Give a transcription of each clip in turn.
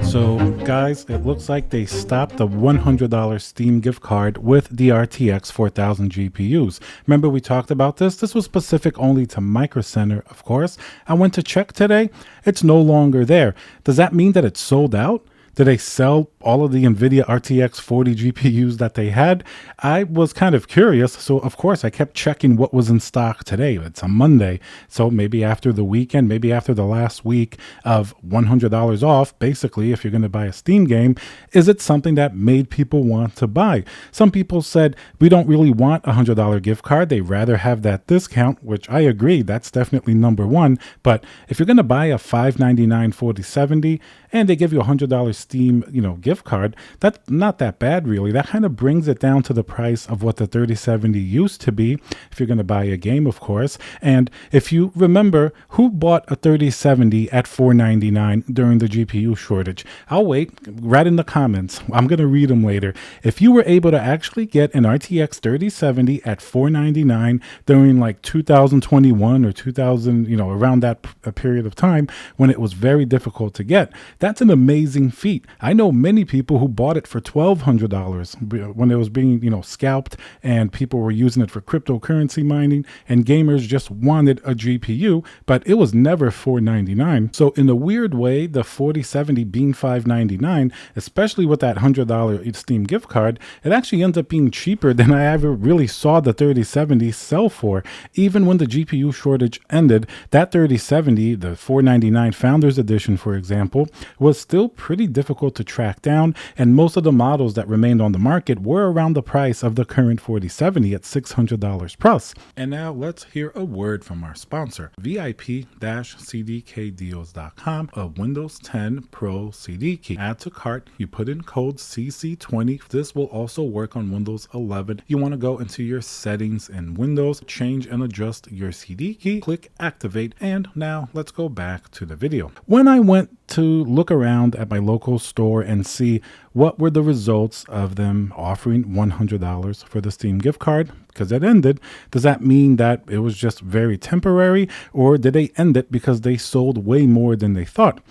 So guys, it looks like they stopped the $100 Steam gift card with the RTX 4000 GPUs. Remember we talked about this? This was specific only to Micro Center, of course. I went to check today. It's no longer there. Does that mean that it's sold out? Did they sell all of the Nvidia RTX 40 GPUs that they had? I was kind of curious, so of course I kept checking what was in stock today. It's a Monday, so maybe after the weekend, maybe after the last week of $100 off, basically, if you're going to buy a Steam game, is it something that made people want to buy? Some people said, we don't really want a $100 gift card. They rather have that discount, which I agree, that's definitely number one. But if you're going to buy a $599 4070 and they give you a $100 Steam, gift card, that's not that bad, really. That kind of brings it down to the price of what the 3070 used to be, if you're going to buy a game, of course. And if you remember, who bought a 3070 at $499 during the GPU shortage? I'll wait. Write in the comments. I'm going to read them later. If you were able to actually get an RTX 3070 at $499 during like 2021 or 2000, around that period of time when it was very difficult to get, that's an amazing feat. I know many people who bought it for $1,200 when it was being, scalped, and people were using it for cryptocurrency mining, and gamers just wanted a GPU, but it was never $499. So in a weird way, the 4070 being $599, especially with that $100 Steam gift card, it actually ends up being cheaper than I ever really saw the 3070 sell for. Even when the GPU shortage ended, that 3070, the $499 Founders Edition, for example, was still pretty difficult to track down, and most of the models that remained on the market were around the price of the current 4070 at $600 plus. And now let's hear a word from our sponsor, VIP-CDKdeals.com, a Windows 10 Pro CD key. Add to cart, you put in code CC20. This will also work on Windows 11. You want to go into your settings in Windows, change and adjust your CD key, click activate, and now let's go back to the video. When I went to look around at my local store and see what were the results of them offering $100 for the Steam gift card, because it ended, does that mean that it was just very temporary, or did they end it because they sold way more than they thought?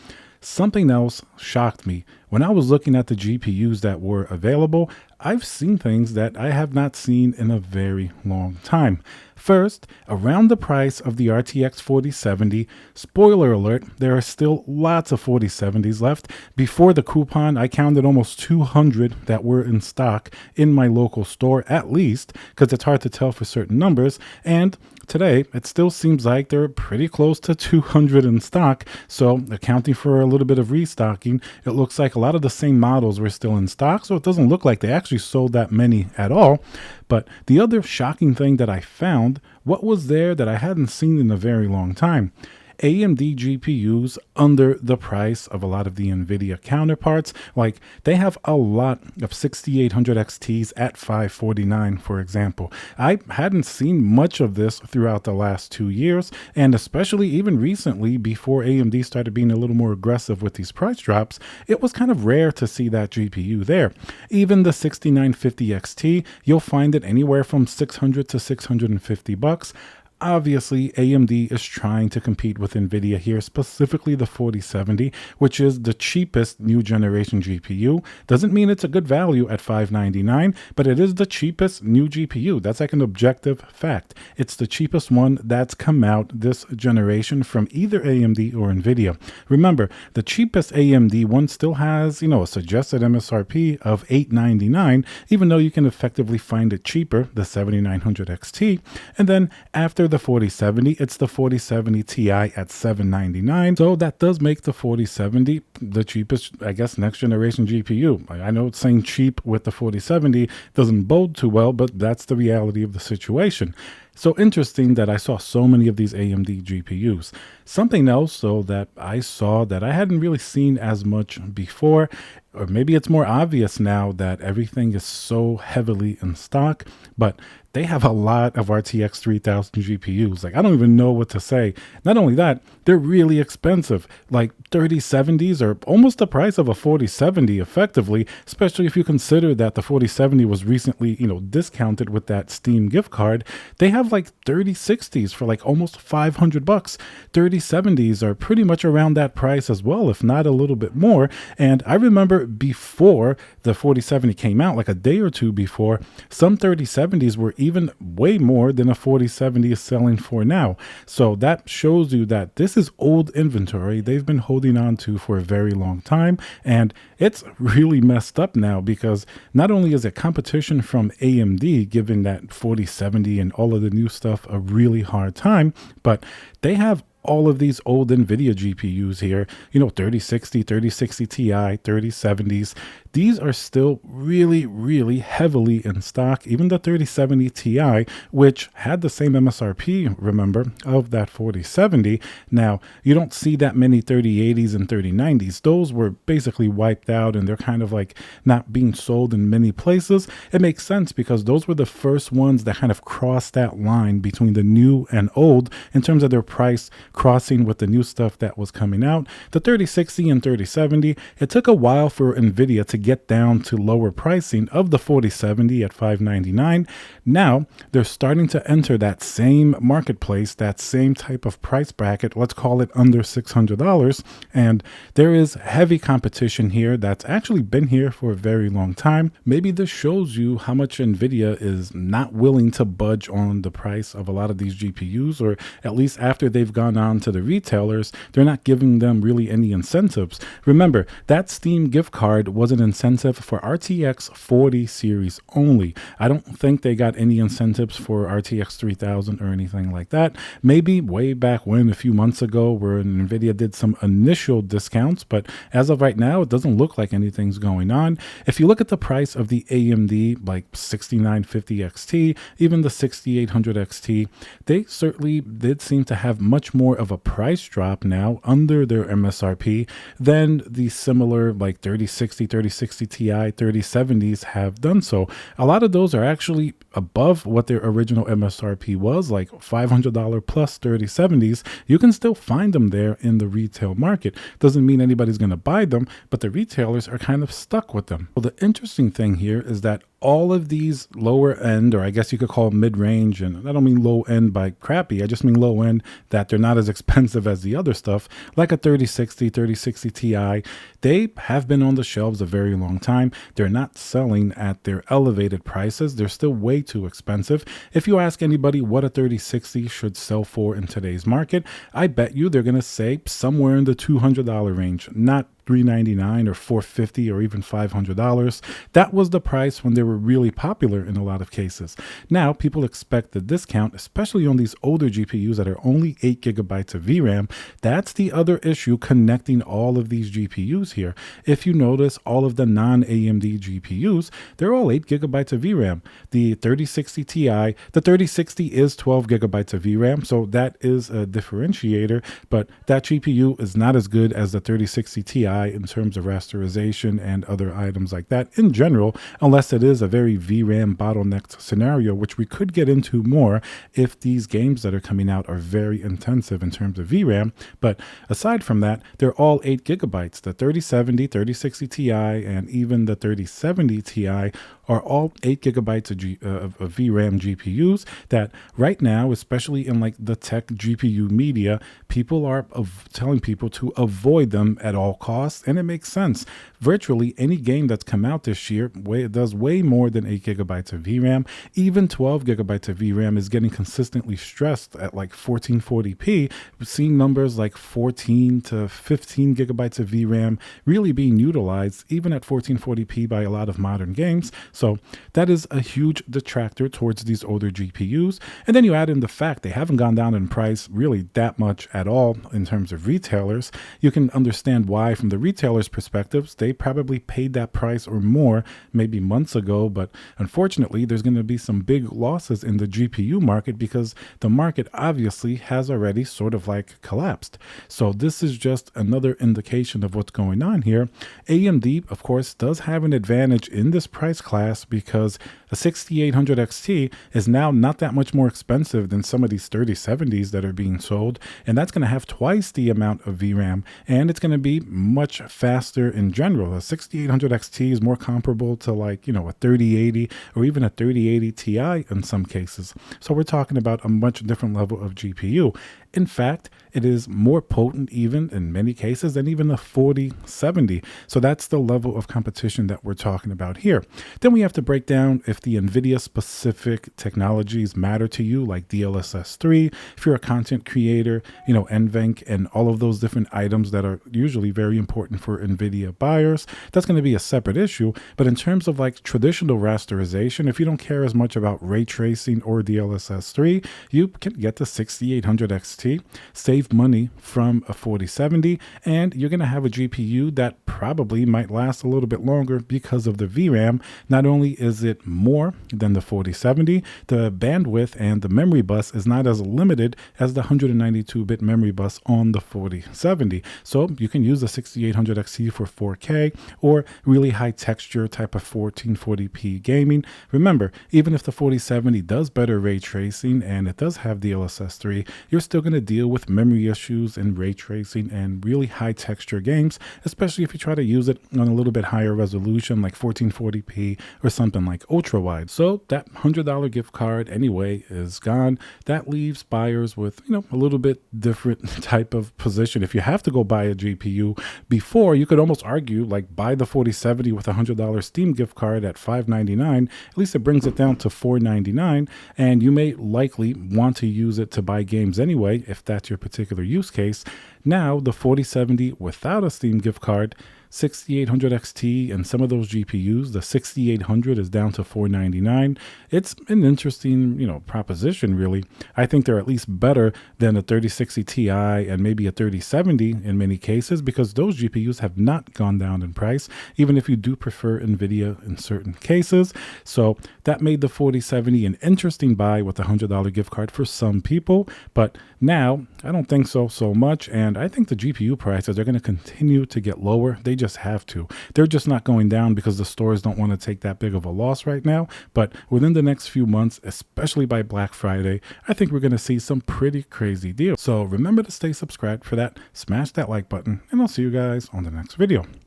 Something else shocked me. When I was looking at the GPUs that were available, I've seen things that I have not seen in a very long time. First, around the price of the RTX 4070, spoiler alert, there are still lots of 4070s left. Before the coupon, I counted almost 200 that were in stock in my local store, at least, because it's hard to tell for certain numbers. And today, it still seems like they're pretty close to 200 in stock. So accounting for a little bit of restocking, it looks like a lot of the same models were still in stock. So it doesn't look like they actually sold that many at all. But the other shocking thing that I found, what was there that I hadn't seen in a very long time? AMD GPUs under the price of a lot of the Nvidia counterparts. Like, they have a lot of 6800 XTs at $549, for example. I hadn't seen much of this throughout the last 2 years, and especially even recently, before AMD started being a little more aggressive with these price drops, it was kind of rare to see that GPU there. Even the 6950 XT, you'll find it anywhere from $600 to $650. Obviously, AMD is trying to compete with Nvidia here, specifically the 4070, which is the cheapest new generation GPU. Doesn't mean it's a good value at $599, but it is the cheapest new GPU. That's like an objective fact. It's the cheapest one that's come out this generation from either AMD or Nvidia. Remember, the cheapest AMD one still has, a suggested MSRP of $899, even though you can effectively find it cheaper, the 7900 XT. And then after the 4070, it's the 4070 Ti at $799. So that does make the 4070 the cheapest, I guess, next generation GPU. I know it's saying cheap with the 4070 doesn't bode too well, but that's the reality of the situation. So interesting that I saw so many of these AMD GPUs. Something else, though, that I saw that I hadn't really seen as much before, or maybe it's more obvious now that everything is so heavily in stock, but they have a lot of RTX 3000 GPUs. Like, I don't even know what to say. Not only that, they're really expensive. Like 3070s are almost the price of a 4070 effectively, especially if you consider that the 4070 was recently, discounted with that Steam gift card. They have have like 3060s for like almost 500 bucks. 3070s are pretty much around that price as well, if not a little bit more. And I remember before the 4070 came out, like a day or two before, some 3070s were even way more than a 4070 is selling for now. So that shows you that this is old inventory they've been holding on to for a very long time. And it's really messed up now because not only is it competition from AMD giving that 4070 and all of the new stuff a really hard time, but they have all of these old Nvidia GPUs here, 3060, 3060 Ti, 3070s. These are still really, really heavily in stock. Even the 3070 Ti, which had the same MSRP, remember, of that 4070. Now, you don't see that many 3080s and 3090s. Those were basically wiped out and they're kind of like not being sold in many places. It makes sense because those were the first ones that kind of crossed that line between the new and old in terms of their price crossing with the new stuff that was coming out. The 3060 and 3070, it took a while for Nvidia to get down to lower pricing of the 4070 at $599. Now they're starting to enter that same marketplace, that same type of price bracket, let's call it under $600. And there is heavy competition here that's actually been here for a very long time. Maybe this shows you how much Nvidia is not willing to budge on the price of a lot of these GPUs, or at least after they've gone on to the retailers, they're not giving them really any incentives. Remember, that Steam gift card was an incentive for RTX 40 series only. I don't think they got any incentives for RTX 3000 or anything like that. Maybe way back when, a few months ago, where Nvidia did some initial discounts, but as of right now, it doesn't look like anything's going on. If you look at the price of the AMD, like 6950 XT, even the 6800 XT, they certainly did seem to have much more of a price drop now under their MSRP than the similar like 3060, 3060 Ti, 3070s have done so. A lot of those are actually above what their original MSRP was, like $500 plus 3070s. You can still find them there in the retail market. Doesn't mean anybody's going to buy them, but the retailers are kind of stuck with them. Well, the interesting thing here is that all of these lower end, or I guess you could call mid-range, and I don't mean low end by crappy, I just mean low end that they're not as expensive as the other stuff, like a 3060, 3060 Ti, they have been on the shelves a very long time. They're not selling at their elevated prices. They're still way too expensive. If you ask anybody what a 3060 should sell for in today's market, I bet you they're going to say somewhere in the $200 range, not $399 or $450 or even $500. That was the price when they were really popular in a lot of cases. Now people expect the discount, especially on these older GPUs that are only 8 gigabytes of VRAM. That's the other issue connecting all of these GPUs here. If you notice, all of the non-AMD GPUs, they're all 8 gigabytes of VRAM. The 3060 Ti, the 3060 is 12 gigabytes of VRAM, so that is a differentiator, but that GPU is not as good as the 3060 Ti in terms of rasterization and other items like that in general, unless it is a very VRAM bottlenecked scenario, which we could get into more if these games that are coming out are very intensive in terms of VRAM. But aside from that, they're all 8 gigabytes. The 3070, 3060 Ti, and even the 3070 Ti are all 8 gigabytes of VRAM GPUs that right now, especially in like the tech GPU media, people are telling people to avoid them at all costs. And it makes sense. Virtually any game that's come out this year does way more than 8 gigabytes of VRAM. Even 12 gigabytes of VRAM is getting consistently stressed at like 1440p. We're seeing numbers like 14 to 15 gigabytes of VRAM really being utilized even at 1440p by a lot of modern games. So that is a huge detractor towards these older GPUs. And then you add in the fact they haven't gone down in price really that much at all in terms of retailers. You can understand why from the retailers' perspectives, they probably paid that price or more maybe months ago, but unfortunately there's going to be some big losses in the GPU market because the market obviously has already sort of like collapsed. So this is just another indication of what's going on here. AMD, of course, does have an advantage in this price class because a 6800 XT is now not that much more expensive than some of these 3070s that are being sold, and that's going to have twice the amount of VRAM, and it's going to be much much faster in general. A 6800 XT is more comparable to like, you know, a 3080 or even a 3080 Ti in some cases. So we're talking about a much different level of GPU. In fact, it is more potent even in many cases than even the 4070. So that's the level of competition that we're talking about here. Then we have to break down if the Nvidia specific technologies matter to you, like DLSS 3, if you're a content creator, you know, NVENC and all of those different items that are usually very important for Nvidia buyers. That's going to be a separate issue. But in terms of like traditional rasterization, if you don't care as much about ray tracing or DLSS 3, you can get the 6800 XT, save money from a 4070, and you're going to have a GPU that probably might last a little bit longer because of the VRAM. Not only is it more than the 4070, the bandwidth and the memory bus is not as limited as the 192-bit memory bus on the 4070. So you can use the 6800 XT for 4K or really high texture type of 1440p gaming. Remember, even if the 4070 does better ray tracing and it does have DLSS 3, you're still going to deal with memory issues and ray tracing and really high texture games, especially if you try to use it on a little bit higher resolution like 1440p or something like ultra wide. So that $100 gift card anyway is gone. That leaves buyers with, you know, a little bit different type of position. If you have to go buy a GPU before, you could almost argue like buy the 4070 with a $100 Steam gift card at $599. At least it brings it down to $499, and you may likely want to use it to buy games anyway if that's your particular use case. Now the 4070 without a Steam gift card, 6800 XT and some of those GPUs, the 6800 is down to $499. It's an interesting, you know, proposition really. I think they're at least better than a 3060 Ti and maybe a 3070 in many cases, because those GPUs have not gone down in price, even if you do prefer Nvidia in certain cases. So that made the 4070 an interesting buy with a $100 gift card for some people. But now I don't think so much, and I think the GPU prices are going to continue to get lower. They just have to. They're just not going down because the stores don't want to take that big of a loss right now. But within the next few months, especially by Black Friday, I think we're going to see some pretty crazy deals. So remember to stay subscribed for that, smash that like button, and I'll see you guys on the next video.